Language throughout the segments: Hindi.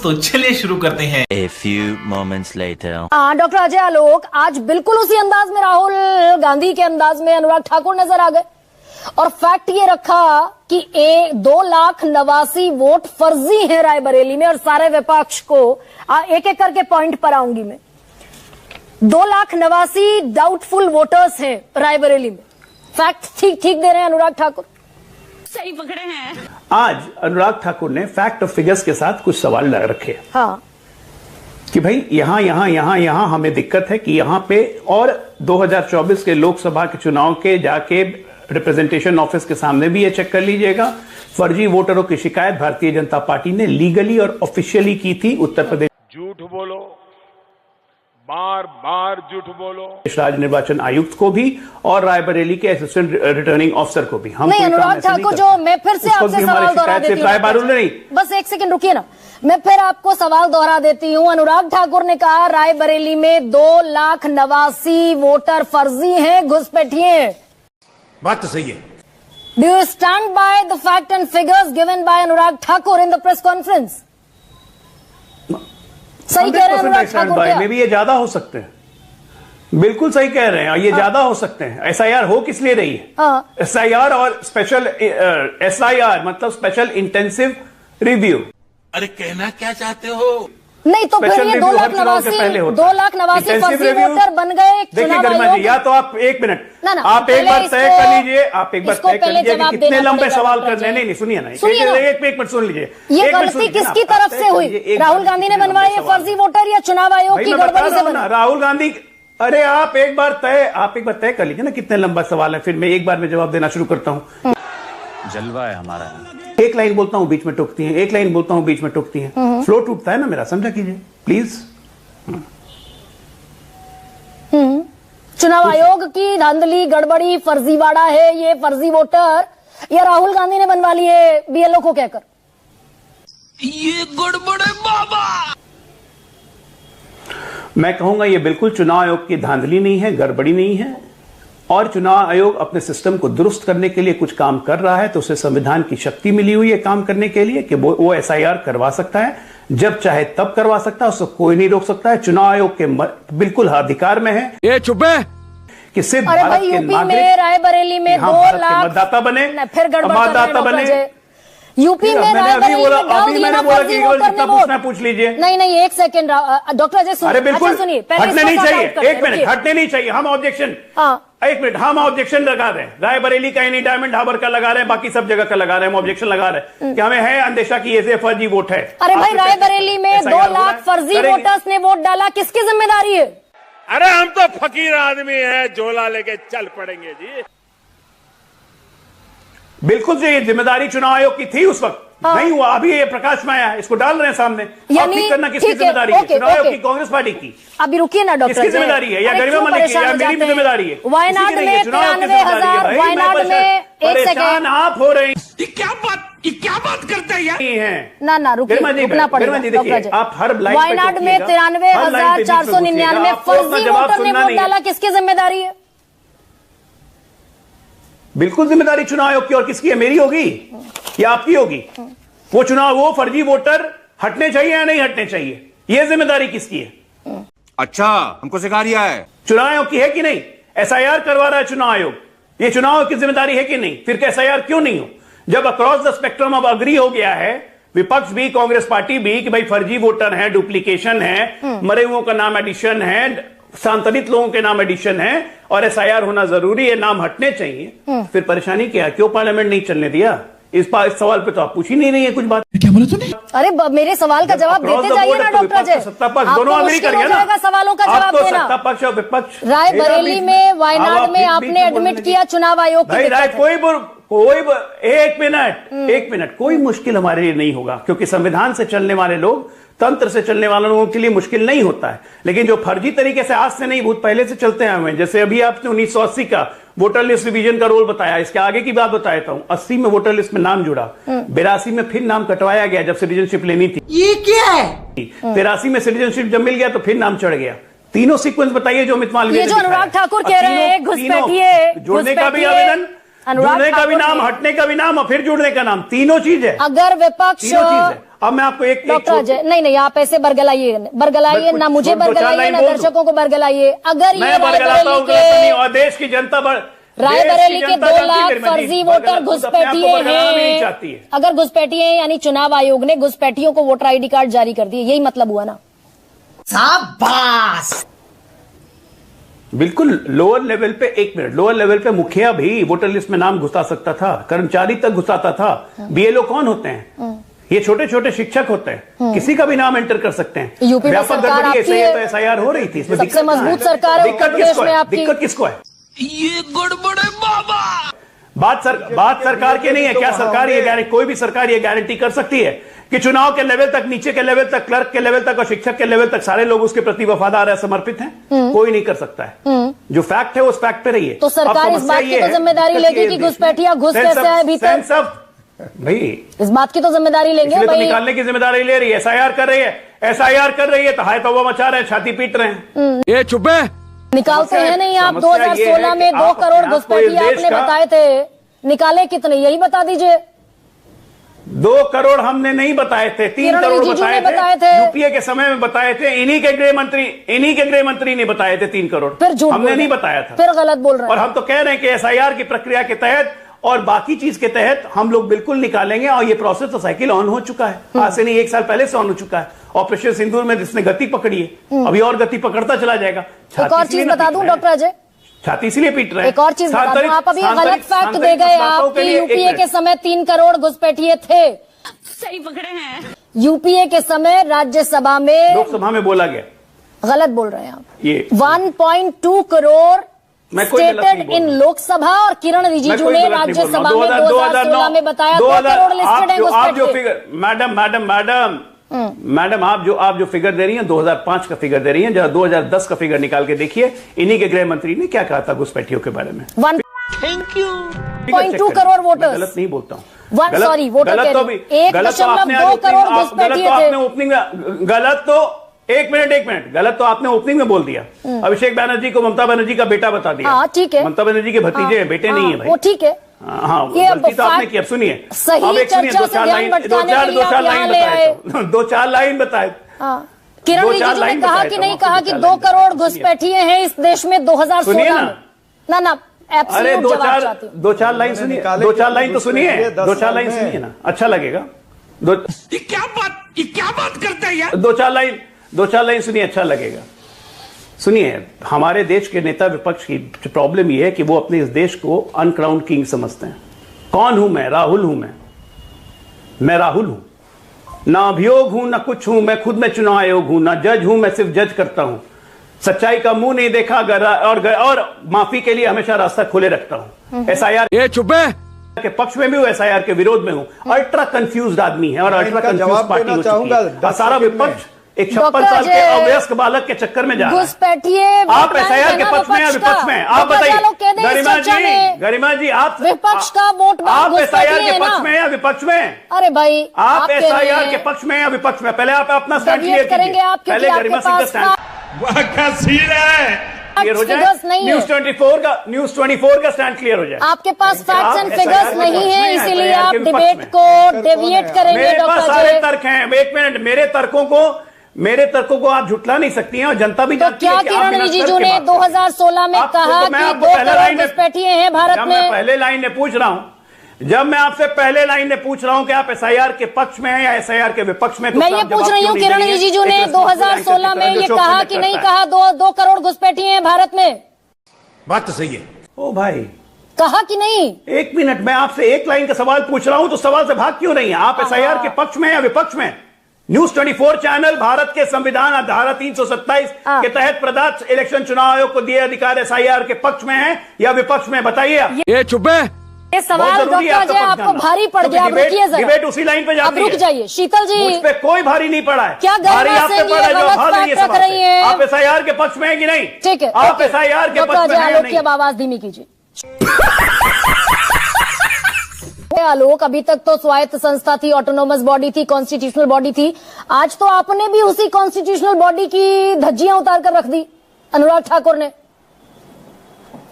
तो चलिए शुरू करते हैं। A few moments later. Doctor Ajay Alok आज बिल्कुल उसी अंदाज में राहुल गांधी के अंदाज में अनुराग ठाकुर नजर आ गए और फैक्ट ये रखा कि 2,89,000 वोट फर्जी हैं रायबरेली में और सारे विपक्ष को एक एक करके पॉइंट पर आऊंगी मैं। 2,89,000 डाउटफुल वोटर्स हैं रायबरेली में। फैक्ट ठीक दे रहे हैं अनुराग ठाकुर, सही पकड़े हैं। आज अनुराग ठाकुर ने फैक्ट और फिगर्स के साथ कुछ सवाल रखे। हाँ कि भाई यहां हमें दिक्कत है कि यहां पे और 2024 के लोकसभा के चुनाव के जाके रिप्रेजेंटेशन ऑफिस के सामने भी ये चेक कर लीजिएगा। फर्जी वोटरों की शिकायत भारतीय जनता पार्टी ने लीगली और ऑफिशियली की थी। उत्तर प्रदेश झूठ बोलो, बार बार झूठ बोलो। राज्य निर्वाचन आयुक्त को भी और रायबरेली के असिस्टेंट रिटर्निंग ऑफिसर को भी। हम नहीं अनुराग ठाकुर, जो मैं फिर से आपसे सवाल दोहरा देती हूँ, बस एक सेकंड रुकिए ना, मैं फिर आपको सवाल दोहरा देती हूँ। अनुराग ठाकुर ने कहा रायबरेली में 2,89,000 वोटर फर्जी हैं, घुसपैठिए हैं। बात तो सही है। Do you stand by the fact and figures given by Anurag Thakur in the press conference? सही कह रहे हैं अनुराग ठाकुर क्या? में भी ये ज्यादा हो सकते हैं। बिल्कुल सही कह रहे हैं, ये ज्यादा हो सकते हैं। एसआईआर हो किस लिए रही है? एसआईआर और स्पेशल एसआईआर मतलब स्पेशल इंटेंसिव रिव्यू। अरे कहना क्या चाहते हो? नहीं तो फिर ये 2,89,000 फर्जी वोटर बन गए। देखिए गरिमा जी, या तो आप एक मिनट आप एक बार तय कर लीजिए, आप एक बार तय कर लीजिए कि कितने लंबे सवाल करने। नहीं सुनिए ना, एक मिनट सुन लीजिए। ये गलती किसकी तरफ से हुई? राहुल गांधी ने बनवाए ये फर्जी वोटर या चुनाव आयोग की गड़बड़ी से बना? राहुल गांधी। अरे आप एक बार तय कर लीजिए ना कितने लंबा सवाल है, फिर मैं एक बार में जवाब देना शुरू करता हूँ। जलवा है हमारा। एक लाइन बोलता हूं बीच में टोकती हैं, एक लाइन बोलता हूं बीच में टोकती हैं। फ्लो टूटता है ना मेरा, समझा कीजिए प्लीज। चुनाव आयोग की धांधली गड़बड़ी फर्जीवाड़ा है ये फर्जी वोटर, या राहुल गांधी ने बनवा लिए बीएलओ को कहकर? ये गड़बड़ है बाबा। मैं कहूंगा ये बिल्कुल चुनाव आयोग की धांधली नहीं है, गड़बड़ी नहीं है। और चुनाव आयोग अपने सिस्टम को दुरुस्त करने के लिए कुछ काम कर रहा है, तो उसे संविधान की शक्ति मिली हुई है काम करने के लिए कि वो एसआईआर करवा सकता है, जब चाहे तब करवा सकता है, उसको कोई नहीं रोक सकता है। चुनाव आयोग के बिल्कुल अधिकार में है ये चुप है कि सिर्फ भारत के नागरिक रायबरेली में 2 लाख मतदाता बने, फिर मतदाता बने। यूपी में मैंने बोला कि जितना पूछना पूछ लीजिए। नहीं एक सेकंड डॉक्टर अजय सुनिए। अरे बिल्कुल सुनिए, हटने नहीं चाहिए, एक मिनट हटने नहीं चाहिए। हम ऑब्जेक्शन एक मिनट हम ऑब्जेक्शन लगा रहे हैं। रायबरेली का नहीं, डायमंड हार्बर का लगा रहे हैं, बाकी सब जगह का लगा रहे हैं। हम ऑब्जेक्शन लगा रहे हैं कि हमें है अंदेशा की ऐसे फर्जी वोट है। अरे भाई रायबरेली में 2 लाख फर्जी वोटर्स ने वोट डाला, किसकी जिम्मेदारी है? अरे हम तो फकीर आदमी हैं, झोला लेके चल पड़ेंगे जी। बिल्कुल से ये जिम्मेदारी चुनाव आयोग की थी उस वक्त। नहीं हुआ, अभी ये प्रकाश में आया, इसको डाल रहे हैं सामने। ठीक करना किसकी जिम्मेदारी है? चुनाव आयोग की, कांग्रेस पार्टी की। अभी रुकिए ना डॉक्टर, किसकी जिम्मेदारी है? या गरिमा मलिक की, या मेरी भी जिम्मेदारी है? वायनाड में 93,000, वायनाड में एक सेकंड आप हो रहे हैं। ये क्या बात करते हैं यार? ना रुकना पड़ेगा। आप हर वायनाड में 93,499 फर्जी वोटर ने वोट डाला, किसकी जिम्मेदारी है? बिल्कुल जिम्मेदारी चुनाव आयोग की। और किसकी है? मेरी होगी या आपकी होगी? वो फर्जी वोटर हटने चाहिए या नहीं हटने चाहिए, यह जिम्मेदारी किसकी है? अच्छा, हमको सिखा रिया है। चुनाव आयोग की है कि नहीं? एसआईआर करवा रहा है चुनाव आयोग, ये चुनाव आयोग की जिम्मेदारी है कि नहीं? फिर एसआईआर क्यों नहीं हो? जब अक्रॉस द स्पेक्ट्रम अब अग्री हो गया है, विपक्ष भी कांग्रेस पार्टी भी, कि भाई फर्जी वोटर है, डुप्लीकेशन है, मरे हुओं का नाम एडिशन है, सांतनित लोगों के नाम एडिशन है और एसआईआर होना जरूरी है, नाम हटने चाहिए, फिर परेशानी क्या है? क्यों पार्लियामेंट नहीं चलने दिया? इस सवाल पे तो आप पूछ ही नहीं रही है कुछ बात। क्या बोला तूने? अरे मेरे सवाल का जवाब देते जाइए ना डॉक्टर अजय। सत्ता पक्ष दोनों अग्री कर गया ना, सवालों का जवाब देना। सत्ता पक्ष और विपक्ष। रायबरेली में, वायनाड में आपने एडमिट किया चुनाव आयोग की दिक्कत है। एक मिनट कोई मुश्किल हमारे लिए नहीं होगा, क्योंकि संविधान से चलने वाले लोग, तंत्र से चलने वाले लोगों के लिए मुश्किल नहीं होता है। लेकिन जो फर्जी तरीके से आज से नहीं, बहुत पहले से चलते आए हुए हैं, जैसे अभी आपने 1980 का वोटर लिस्ट रिवीजन का रोल बताया, इसके आगे की बात बताता हूं। 80 में वोटर लिस्ट में नाम जुड़ा, 82 में फिर नाम कटवाया गया जब सिटीजनशिप लेनी थी। ये क्या है? 83 में सिटीजनशिप जब मिल गया तो फिर नाम चढ़ गया। तीनों सीक्वेंस बताइए जो अमित मालवीय ने जो अनुराग ठाकुर कह रहे हैं, घुसपैठिए, जोड़ने का भी आवेदन, जुड़ने का भी नाम, हटने का भी नाम और फिर जुड़ने का नाम, तीनों चीज है। अगर विपक्ष अब मैं आपको एक डॉक्टर अजय, नहीं आप ऐसे बरगलाइए ना, मुझे बरगलाइए ना दर्शकों को बरगलाइए। अगर ये बरगलाता हूं और देश की जनता रायबरेली के 2 लाख फर्जी वोटर घुसपैठिए हैं, अगर घुसपैठिए हैं यानी चुनाव आयोग ने घुसपैठियों को वोटर आईडी कार्ड जारी कर दिए, यही मतलब हुआ ना? शाबाश। बिल्कुल लोअर लेवल पे, एक मिनट, लोअर लेवल पे मुखिया भी वोटर लिस्ट में नाम घुसा सकता था, कर्मचारी तक घुसाता था। बीएलओ कौन होते हैं? ये छोटे छोटे शिक्षक होते हैं, किसी का भी नाम एंटर कर सकते हैं। यूपी में सरकार आपकी है, तो एसआईआर हो रही थी, इसमें सबसे मजबूत सरकार है उत्तर प्रदेश में आपकी। दिक्कत किसको है? ये गड़बड़ है बाबा। बात सरकार की नहीं है क्या? सरकार ये गारंटी, कोई भी सरकार ये गारंटी कर सकती है कि चुनाव के लेवल तक, नीचे के लेवल तक, क्लर्क के लेवल तक और शिक्षक के लेवल तक सारे लोग उसके प्रति वफादार है, समर्पित हैं? कोई नहीं कर सकता है। जो फैक्ट है उस फैक्ट पे रहिए। तो सरकार इस बात की तो जिम्मेदारी लेगी कि घुसपैठिया घुस कैसे आए भीतर? भाई इस बात की तो जिम्मेदारी लेंगे तो भाई। निकालने की जिम्मेदारी ले रही है। एसआईआर कर रही है तो हाय तौबा मचा रहे हैं, छाती पीट रहे हैं। ये चुप है, निकालते हैं नहीं आप। 2016 में 2 करोड़ घुसपैठिए आपने बताए थे, निकाले कितने यही बता दीजिए। 2 करोड़ हमने नहीं बताए थे, 3 करोड़ बताए थे। यूपीए के समय में बताए थे, इन्हीं के गृह मंत्री ने बताए थे 3 करोड़। फिर झूठ हमने नहीं बताया था, फिर गलत बोल रहे हैं। और हम तो कह रहे हैं कि एसआईआर की प्रक्रिया के तहत और बाकी चीज के तहत हम लोग बिल्कुल निकालेंगे। और ये प्रोसेस तो साइकिल ऑन हो चुका है, आज से नहीं 1 साल पहले से ऑन हो चुका है। ऑपरेशन सिंदूर में जिसने गति पकड़ी है, अभी और गति पकड़ता चला जाएगा। एक और चीज बता दूं डॉक्टर अजय, छाती इसलिए पीट रहे हैं। एक और चीज बता दूं, आप अभी गलत फैक्ट दे गए। आपकी यूपीए के समय 3 करोड़ घुसपैठिए थे। सही पकड़े हैं। यूपीए के समय राज्यसभा में, लोकसभा में बोला गया, गलत बोल रहे हैं आप। ये 1.2 करोड़ स्टेटेड इन लोकसभा, और किरण रिजिजू ने राज्यसभा में 2016 में बताया 2 करोड़ लिस्टेड है घुसपैठिए। मैडम आप जो फिगर दे रही हैं 2005 का फिगर दे रही हैं, जरा 2010 का फिगर निकाल के देखिए। इन्हीं के गृह मंत्री ने क्या कहा था घुसपैठियों के बारे में। 1.2 करोड़ वोटर्स, गलत नहीं बोलता हूँ, सॉरी वोटर, 1.2 करोड़ घुसपैठिए थे। ओपनिंग गलत तो एक मिनट गलत तो आपने ओपनिंग में बोल दिया। अभिषेक बैनर्जी को ममता बनर्जी का बेटा बता दिया। हाँ ठीक है, ममता बनर्जी के भतीजे हैं, बेटे नहीं है भाई। वो ठीक है, हाँ गलती तो आपने की। अब सुनिए, सही चर्चा से ध्यान भटकाने के लिए आप यहाँ ले आए। 2-4 लाइन बताए। किरण रिजिजू ने कहा कि नहीं कहा कि 2 करोड़ घुसपैठिए हैं इस देश में 2016 में। ना अरे 2-4 लाइन सुनिए, 2-4 लाइन तो सुनिए, 2-4 लाइन सुनिए ना, अच्छा लगेगा। ये क्या बात करता है यार? 2-4 लाइन सुनिए, अच्छा लगेगा। सुनिए, हमारे देश के नेता विपक्ष की प्रॉब्लम यह है कि वो अपने इस देश को अनक्राउंड किंग समझते हैं। कौन हूं मैं? राहुल हूं। मैं राहुल हूं, ना अभियोग हूं ना कुछ हूं। मैं खुद में चुनाव आयोग हूं, ना जज हूं, मैं सिर्फ जज करता हूं। सच्चाई का मुंह नहीं देखा और माफी के लिए हमेशा रास्ता खोले रखता हूं। एसआईआर ये चुप है के पक्ष में भी हूं, एसआईआर के विरोध में हूं। अल्ट्रा कंफ्यूज्ड आदमी है और अल्ट्रा कंफ्यूज्ड पार्टी हो चुकी है। सारा विपक्ष एक 56 साल के अवयस्क बालक के चक्कर में जा रहा है। आप एसआईआर के पक्ष में या विपक्ष में? आप बताइए गरिमा जी, आप विपक्ष का वोट आप एसआईआर के पक्ष में या विपक्ष में? अरे भाई आप एसआईआर के पक्ष में या विपक्ष में? पहले आप अपना स्टैंड क्लियर करेंगे आप, पहले गरिमा सिंह का स्टैंड क्लियर हो जाए। न्यूज 24 का स्टैंड क्लियर हो जाए। आपके पास फैक्ट्स एंड फिगर्स नहीं है, इसीलिए आप डिबेट को डेविएट करेंगे। मेरे पास सारे तर्क हैं। एक मिनट, मेरे तर्कों को आप झुटला नहीं सकती हैं और जनता भी जानती है। क्या किरण रिजिजू ने 2016 में कहा कि 2 करोड़ घुसपैठिए हैं भारत में? पहले लाइन में पूछ रहा हूं, जब मैं आपसे पहले लाइन में पूछ रहा हूं कि आप एसआईआर के पक्ष में हैं या एसआईआर के विपक्ष में, मैं ये पूछ रही हूं किरण रिजिजू ने 2016 में ये कहा कि नहीं कहा 2 करोड़ घुसपैठिए हैं भारत में? बात तो सही है। ओ भाई, कहा कि नहीं? एक मिनट, मैं आपसे एक लाइन का सवाल पूछ रहा हूं तो सवाल से भाग क्यों रही है? आप एसआईआर के पक्ष में या विपक्ष में? न्यूज 24 चैनल भारत के संविधान धारा 327 के तहत प्रदेश इलेक्शन चुनाव आयोग को दिए अधिकार एसआईआर के पक्ष में है या विपक्ष में? बताइए। ये चुप है। ये सवाल डॉक्टर अजय आपको भारी पड़ गया, आप रुकिए जरा। डिबेट उसी लाइन पे जाती है। अब रुक जाइए शीतल जी, मुझ पे कोई भारी नहीं पड़ा है। क्या भारी आपसे पड़ा है जो भाग रही है रही है? आप एसआईआर के पक्ष में है कि नहीं? ठीक है, आप एसआईआर के पक्ष में है या नहीं? अब आवाज धीमी कीजिए। आलोक, अभी तक तो स्वायत्त संस्था थी, ऑटोनोमस बॉडी थी, कॉन्स्टिट्यूशनल बॉडी थी। आज तो आपने भी उसी कॉन्स्टिट्यूशनल बॉडी की धज्जियां उतार कर रख दी। अनुराग ठाकुर ने,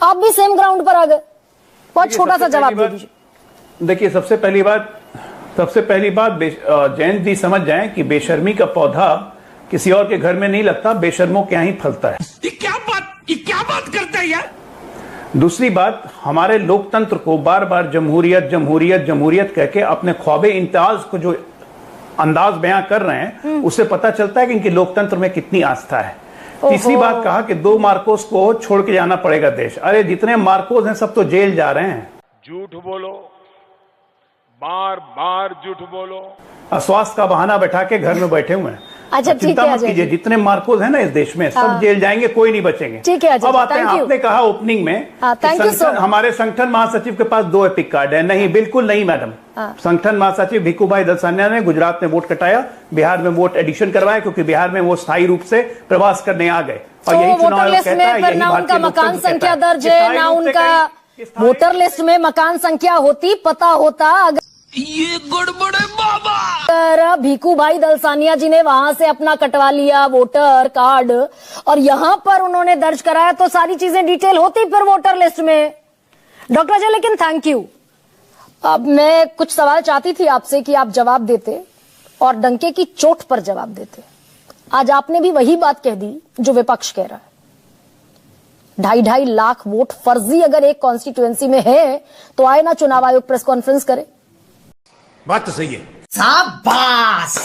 आप भी सेम ग्राउंड पर आ गए। बहुत छोटा सा जवाब दे दीजिए। देखिए, सबसे पहली बात, सबसे पहली बात जयंत जी समझ जाएं कि बेशर्मी का पौधा किसी और के घर में नहीं लगता, बेशर्मों के यहाँ ही फलता है। ये क्या बात करता है यार। दूसरी बात, हमारे लोकतंत्र को बार बार जमहूरियत जमहूरियत जमहूरियत कह के अपने ख्वाबे इंताज को जो अंदाज बयां कर रहे हैं, उससे पता चलता है कि इनकी लोकतंत्र में कितनी आस्था है। तीसरी बात कहा कि 2 मार्कोस को छोड़ के जाना पड़ेगा देश। अरे जितने मार्कोस हैं सब तो जेल जा रहे हैं। झूठ बोलो, बार बार झूठ बोलो, अस्वास्थ्य का बहाना बैठा के घर में बैठे हुए हैं। अच्छा, ठीक चिंता है मत कीजिए, जितने मार्कोस हैं ना इस देश में सब जेल जाएंगे, कोई नहीं बचेंगे। ठीक है, अब आते हैं, आपने कहा ओपनिंग में हमारे संगठन महासचिव के पास 2 एपिक कार्ड है। नहीं, बिल्कुल नहीं मैडम। संगठन महासचिव भिखूभाई दलसानिया ने गुजरात में वोट कटाया, बिहार में वोट एडिशन करवाया, क्योंकि बिहार में वो स्थायी रूप से प्रवास करने आ गए। और यही चुनाव आयोग कहता है, यही उनका मकान संख्या दर्ज है, ना उनका वोटर लिस्ट में मकान संख्या होती, पता होता। ये गड़बड़ है बाबा। अगर भीखूभाई दलसानिया जी ने वहां से अपना कटवा लिया वोटर कार्ड और यहां पर उन्होंने दर्ज कराया, तो सारी चीजें डिटेल होती फिर वोटर लिस्ट में। डॉक्टर अजय, लेकिन थैंक यू। अब मैं कुछ सवाल चाहती थी आपसे कि आप जवाब देते और डंके की चोट पर जवाब देते। आज आपने भी वही बात कह दी जो विपक्ष कह रहा है। 2.5 लाख वोट फर्जी अगर एक कॉन्स्टिट्यूएंसी में है तो आए ना चुनाव आयोग प्रेस कॉन्फ्रेंस करे। बात तो सही है। शाबाश।